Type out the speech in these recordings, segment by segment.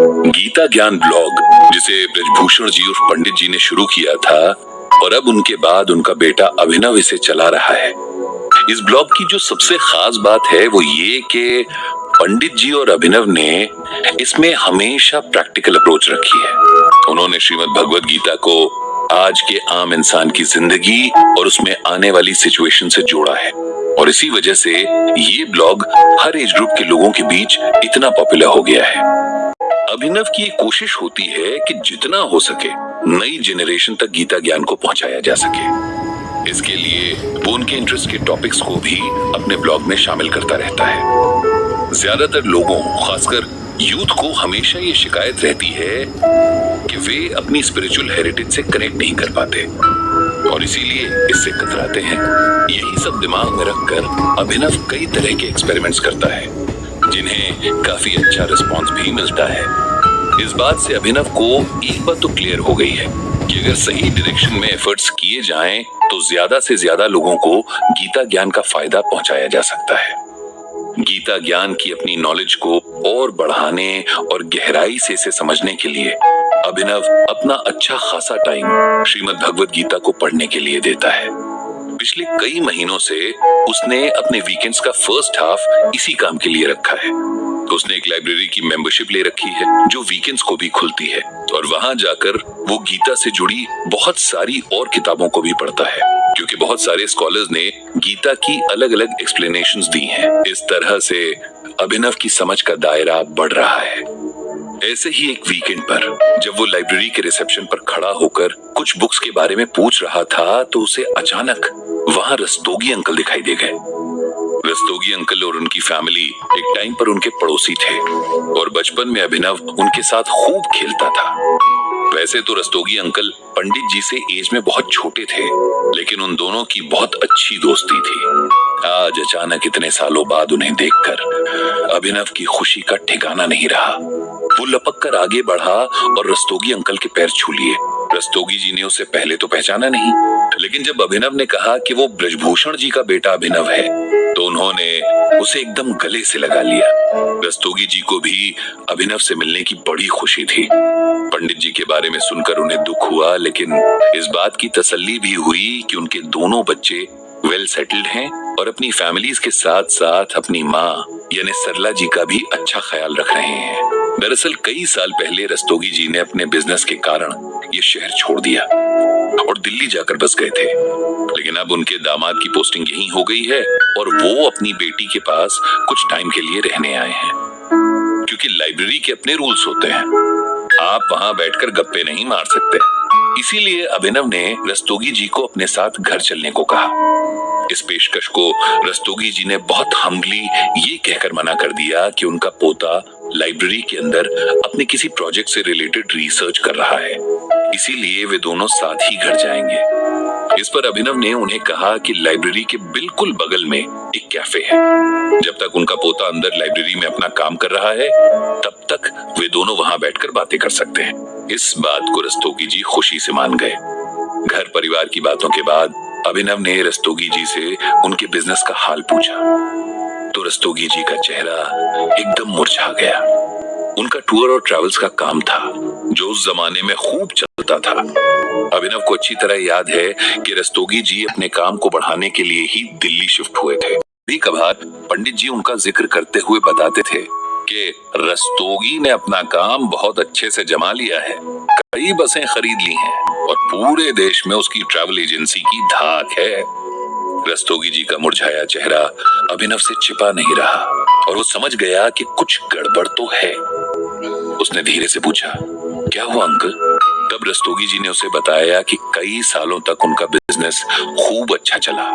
गीता ज्ञान ब्लॉग, जिसे ब्रजभूषण जी उर्फ पंडित जी ने शुरू किया था और अब उनके बाद उनका बेटा अभिनव इसे चला रहा है। इस ब्लॉग की जो सबसे खास बात है वो ये कि पंडित जी और अभिनव ने इसमें हमेशा प्रैक्टिकल अप्रोच रखी है। उन्होंने श्रीमद् भगवद गीता को आज के आम इंसान की जिंदगी और उसमें आने वाली सिचुएशन से जोड़ा है और इसी वजह से ये ब्लॉग हर एज ग्रुप के लोगों के बीच इतना पॉपुलर हो गया है। अभिनव की एक कोशिश होती है कि जितना हो सके नई जनरेशन तक गीता ज्ञान को पहुंचाया जा सके। इसके लिए वो उनके इंटरेस्ट के टॉपिक्स को भी अपने ब्लॉग में शामिल करता रहता है। ज्यादातर लोगों, खासकर यूथ को हमेशा ये शिकायत रहती है कि वे अपनी स्पिरिचुअल हेरिटेज से कनेक्ट नहीं कर पाते और इसीलिए इससे कतराते हैं। यही सब दिमाग में रखकर अभिनव कई तरह के एक्सपेरिमेंट्स करता है जिन्हें काफी अच्छा रिस्पॉन्स भी मिलता है। इस बात से अभिनव को एक बात तो क्लियर हो गई है कि अगर सही डायरेक्शन में एफर्ट्स किए जाएं तो ज्यादा से ज्यादा लोगों को गीता ज्ञान का फायदा पहुंचाया जा सकता है। गीता ज्ञान की अपनी नॉलेज को और बढ़ाने और गहराई से इसे समझने के लिए अभिनव अपना अच्छा खासा टाइम श्रीमद् भगवद गीता को पढ़ने के लिए देता है। पिछले कई महीनों से उसने अपने वीकेंड्स का फर्स्ट हाफ इसी काम के लिए रखा है। तो उसने एक लाइब्रेरी की मेंबरशिप ले रखी है जो वीकेंड्स को भी खुलती है और वहां जाकर वो गीता से जुड़ी बहुत सारी और किताबों को भी पढ़ता है, क्योंकि बहुत सारे स्कॉलर्स ने गीता की अलग अलग एक्सप्लेनेशंस दी हैं। इस तरह से अभिनव की समझ का दायरा बढ़ रहा है। ऐसे ही एक वीकेंड पर जब वो लाइब्रेरी के रिसेप्शन पर खड़ा होकर कुछ बुक्स के बारे में पूछ रहा था तो उसे अचानक वहां रस्तोगी अंकल दिखाई दे गए। रस्तोगी अंकल और उनकी फैमिली एक टाइम पर उनके पड़ोसी थे और बचपन में अभिनव उनके साथ खूब खेलता था। वैसे तो रस्तोगी अंकल पंडित जी से एज में बहुत छोटे थे, लेकिन उन दोनों की बहुत अच्छी दोस्ती थी। आज अचानक इतने सालों बाद उन्हें देखकर अभिनव की खुशी का ठिकाना नहीं रहा। वो लपक कर आगे बढ़ा और रस्तोगी अंकल के पैर छू लिए। रस्तोगी जी ने उसे पहले तो पहचाना नहीं, लेकिन जब अभिनव ने कहा कि वो ब्रजभूषण जी का बेटा अभिनव है तो उन्होंने उसे एकदम गले से लगा लिया। रस्तोगी जी को भी अभिनव से मिलने की बड़ी खुशी थी। पंडित जी के बारे में सुनकर उन्हें दुख हुआ, लेकिन इस बात की तसल्ली भी हुई कि उनके दोनों बच्चे वेल सेटल्ड हैं और अपनी फैमिलीज के साथ साथ अपनी माँ यानी सरला जी का भी अच्छा ख्याल रख रहे हैं। दरअसल कई साल पहले रस्तोगी जी ने अपने बिजनेस के कारण ये शहर छोड़ दिया और दिल्ली जाकर बस गए थे, लेकिन अब उनके दामाद की पोस्टिंग यहीं हो गई है और वो अपनी बेटी के पास कुछ टाइम के लिए रहने आए हैं। क्योंकि लाइब्रेरी के अपने रूल्स होते हैं, आप वहां बैठकर गप्पे नहीं मार सकते, इसीलिए अभिनव ने रस्तोगी जी को अपने साथ घर चलने को कहा। इस पेशकश को रस्तोगी जी ने बहुत हम्बली ये कहकर मना कर दिया कि उनका पोता लाइब्रेरी के अंदर अपने किसी प्रोजेक्ट से रिलेटेड रिसर्च कर रहा है, इसीलिए वे दोनों साथ ही घर जाएंगे। इस पर अभिनव ने उन्हें कहा कि लाइब्रेरी के बिल्कुल बगल में एक कैफे है। जब तक उनका पोता अंदर लाइब्रेरी में अपना काम कर रहा है तब तक वे दोनों वहां बैठकर बातें कर सकते हैं। इस बात को रस्तोगी जी खुशी से मान गए। घर परिवार की बातों के बाद अभिनव ने रस्तोगी जी से उनके बिजनेस का हाल पूछा तो रस्तोगी जी का चेहरा एकदम मुरझा गया। उनका टूर और ट्रैवल्स का काम था जो उस जमाने में खूब चलता था। अभिनव को अच्छी तरह याद है कि रस्तोगी जी अपने काम को बढ़ाने के लिए ही दिल्ली शिफ्ट हुए थे। कभी कभार पंडित जी उनका जिक्र करते हुए बताते थे कि रस्तोगी ने अपना काम बहुत अच्छे से जमा लिया है, कई बसें खरीद ली हैं और पूरे देश में उसकी ट्रैवल एजेंसी की धाक है। रस्तोगी जी का मुरझाया चेहरा अभिनव से छिपा नहीं रहा और वो समझ गया कि कुछ गड़बड़ तो है। उसने धीरे से पूछा, क्या हुआ अंकल? तब रस्तोगी जी ने उसे बताया कि कई सालों तक उनका बिजनेस खूब अच्छा चला।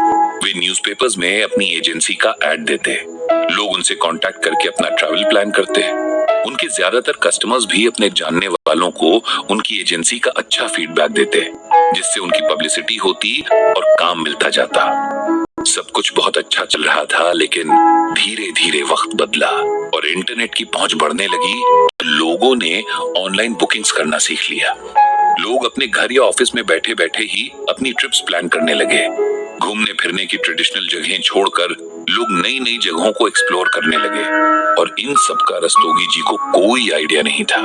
वे न्यूज़पेपर्स में अपनी एजेंसी का ऐड देते, लोग उनसे कांटेक्ट करके अपना ट्रैवल प्लान करते। उनके ज्यादातर कस्टमर्स भी अपने जानने वालों को उनकी एजेंसी का अच्छा फीडबैक देते, जिससे उनकी पब्लिसिटी होती और काम मिलता जाता। सब कुछ बहुत अच्छा चल रहा था, लेकिन धीरे धीरे वक्त बदला और इंटरनेट की पहुंच बढ़ने लगी। लोगों ने ऑनलाइन बुकिंग्स करना सीख लिया। लोग अपने घर या ऑफिस में बैठे बैठे ही अपनी ट्रिप्स प्लान करने लगे। घूमने फिरने की ट्रेडिशनल जगहें छोड़कर लोग नई नई जगहों को एक्सप्लोर करने लगे और इन सब का रस्तोगी जी को कोई आइडिया नहीं था।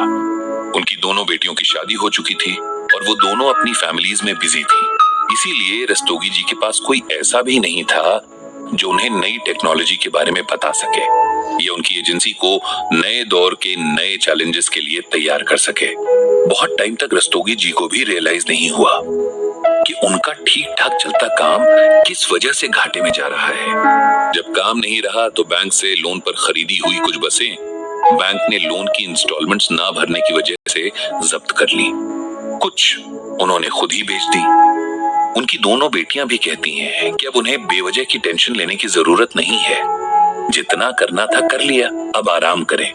उनकी दोनों बेटियों की शादी हो चुकी थी और वो दोनों अपनी फैमिलीज में बिजी थी। इसीलिए रस्तोगी जी के पास कोई ऐसा भी नहीं था जो उन्हें नई टेक्नोलॉजी के बारे में बता सके या उनकी एजेंसी को नए दौर के नए चैलेंजेस के लिए तैयार कर सके। बहुत टाइम तक रस्तोगी जी को भी रियलाइज नहीं हुआ कि उनका ठीक ठाक चलता काम किस वजह से घाटे में जा रहा है। जब काम नहीं रहा तो बैंक से लोन पर खरीदी हुई कुछ बसें बैंक ने लोन की इंस्टॉलमेंट्स ना भरने की वजह से जब्त कर ली। कुछ उन्होंने खुद ही बेच दी। उनकी दोनों बेटियां भी कहती हैं कि अब उन्हें बेवजह की टेंशन लेने की जरूरत नहीं है, जितना करना था कर लिया, अब आराम करें।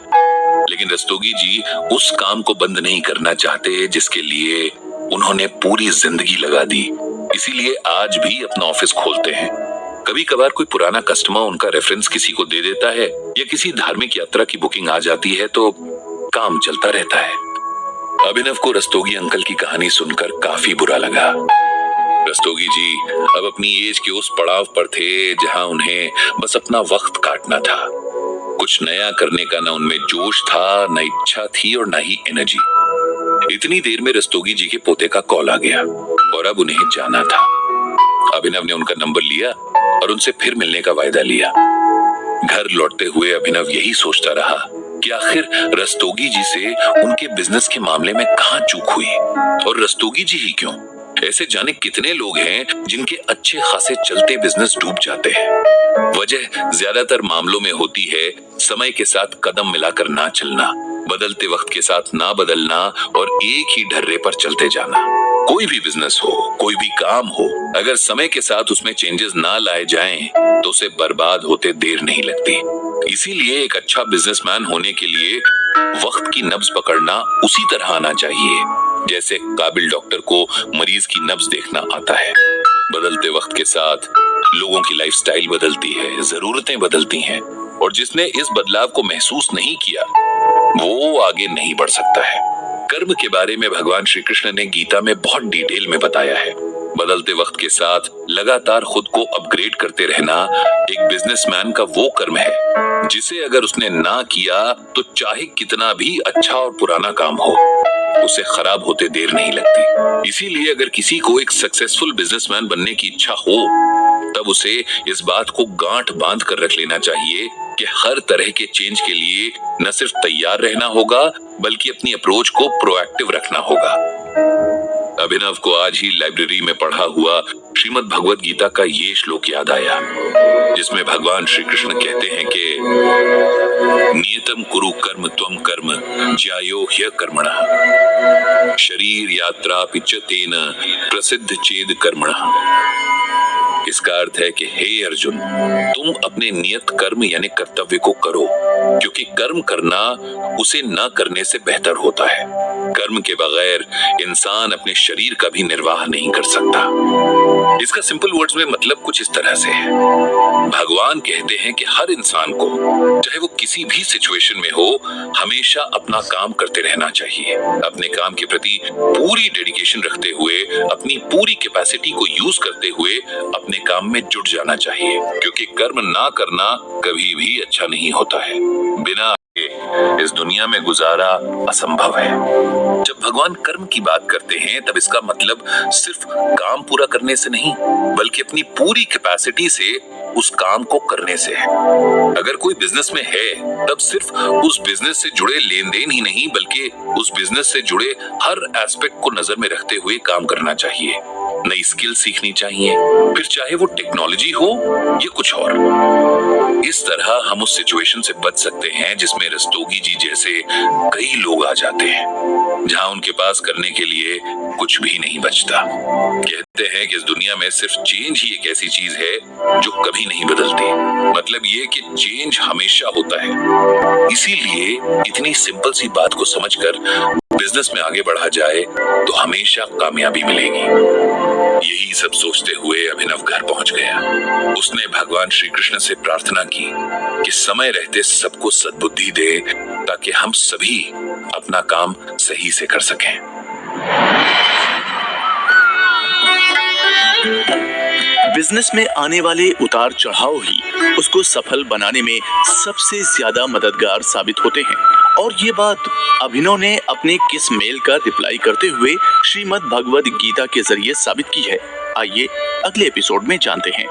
लेकिन रस्तोगी जी उस काम को बंद नहीं करना चाहते जिसके लिए उन्होंने पूरी जिंदगी लगा दी। इसीलिए आज भी अपना ऑफिस खोलते हैं। कभी कभार कोई पुराना कस्टमर उनका रेफरेंस किसी को दे देता है या किसी धार्मिक यात्रा की बुकिंग आ जाती है तो काम चलता रहता है। अभिनव को रस्तोगी अंकल की कहानी सुनकर काफी बुरा लगा। रस्तोगी जी अब अपनी एज के उस पड़ाव पर थे जहां उन्हें बस अपना वक्त काटना था। कुछ नया करने का ना उनमें जोश था, ना इच्छा थी और ना ही एनर्जी। इतनी देर में रस्तोगी जी के पोते का कॉल आ गया और अब उन्हें जाना था। अभिनव ने उनका नंबर लिया और उनसे फिर मिलने का वायदा लिया। घर लौटते हुए अभिनव यही सोचता रहा कि आखिर रस्तोगी जी से उनके बिजनेस के मामले में कहां चूक हुई और रस्तोगी जी ही क्यों। ऐसे जाने कितने लोग हैं जिनके अच्छे खासे चलते बिजनेस डूब जाते हैं। वजह ज्यादातर मामलों में होती है समय के साथ कदम मिलाकर ना चलना, बदलते वक्त के साथ ना बदलना और एक ही ढर्रे पर चलते जाना। कोई भी बिजनेस हो, कोई भी काम हो, अगर समय के साथ उसमें चेंजेस ना लाए जाएं तो उसे बर्बाद होते देर नहीं लगती। इसीलिए एक अच्छा बिजनेसमैन होने के लिए वक्त की नब्ज पकड़ना उसी तरह आना चाहिए जैसे काबिल डॉक्टर को मरीज की नब्ज देखना आता है। बदलते वक्त के साथ लोगों की लाइफस्टाइल बदलती है, जरूरतें बदलती हैं और जिसने इस बदलाव को महसूस नहीं किया वो आगे नहीं बढ़ सकता है। कर्म के बारे में भगवान श्री कृष्ण ने गीता में बहुत डिटेल में बताया है। बदलते वक्त के साथ लगातार खुद को अपग्रेड करते रहना एक बिजनेसमैन का वो कर्म है जिसे अगर उसने ना किया तो चाहे कितना भी अच्छा और पुराना काम हो उसे खराब होते देर नहीं लगती। इसीलिए अगर किसी को एक सक्सेसफुल बिजनेसमैन बनने की इच्छा हो तब उसे इस बात को गांठ बांध कर रख लेना चाहिए कि हर तरह के चेंज के लिए न सिर्फ तैयार रहना होगा बल्कि अपनी अप्रोच को प्रोएक्टिव रखना होगा। अभिनव को आज ही लाइब्रेरी में पढ़ा हुआ श्रीमद् भगवद गीता का ये श्लोक याद आया जिसमें भगवान श्री कृष्ण कहते हैं कि नियतम कुरु कर्म त्वम कर्म ज्यायो ह्य कर्मणः शरीर यात्रा पिच तेन प्रसिद्ध चेद कर्मणः। इसका अर्थ है कि हे अर्जुन, तुम अपने नियत कर्म यानी कर्तव्य को करो क्योंकि कर्म करना उसे न करने से बेहतर होता है। कर्म के बगैर इंसान अपने शरीर का भी निर्वाह नहीं कर सकता। इसका सिंपल वर्ड्स में मतलब कुछ इस तरह से है। भगवान कहते हैं कि हर इंसान को चाहे वो किसी भी सिचुएशन में हो हमेशा अपना काम करते रहना चाहिए। अपने काम के प्रति पूरी डेडिकेशन रखते हुए अपनी पूरी कैपेसिटी को यूज करते हुए अपने काम में जुट जाना चाहिए क्योंकि कर्म ना करना कभी भी अच्छा नहीं होता है। बिना इस दुनिया में गुजारा असंभव है। जब भगवान कर्म की बात करते हैं तब इसका मतलब सिर्फ काम पूरा करने से नहीं बल्कि अपनी पूरी कैपेसिटी से उस काम को करने से है। अगर कोई बिजनेस में है तब सिर्फ उस बिजनेस से जुड़े लेन देन ही नहीं बल्कि उस बिजनेस से जुड़े हर एस्पेक्ट को नजर में रखते हुए काम करना चाहिए। नई स्किल सीखनी चाहिए, फिर चाहे वो टेक्नोलॉजी हो या कुछ और। इस तरह हम उस सिचुएशन से बच सकते हैं जिसमें रस्तोगी जी जैसे कई लोग आ जाते हैं जहां उनके पास करने के लिए कुछ भी नहीं बचता। कहते हैं कि इस दुनिया में सिर्फ चेंज ही एक ऐसी चीज है जो कभी नहीं बदलती। मतलब ये कि चेंज हमेशा होता है। इसीलिए इतनी सिंपल सी बात को समझकर बिजनेस में आगे बढ़ा जाए तो हमेशा कामयाबी मिलेगी। यही सब सोचते हुए अभिनव घर पहुंच गया। उसने भगवान श्री कृष्ण से प्रार्थना की कि समय रहते सबको सद्बुद्धि दे ताकि हम सभी अपना काम सही से कर सकें। बिजनेस में आने वाले उतार चढ़ाव ही उसको सफल बनाने में सबसे ज्यादा मददगार साबित होते हैं। और ये बात अभिनव ने अपने किस मेल का रिप्लाई करते हुए श्रीमद् भगवद गीता के जरिए साबित की है। आइए अगले एपिसोड में जानते हैं।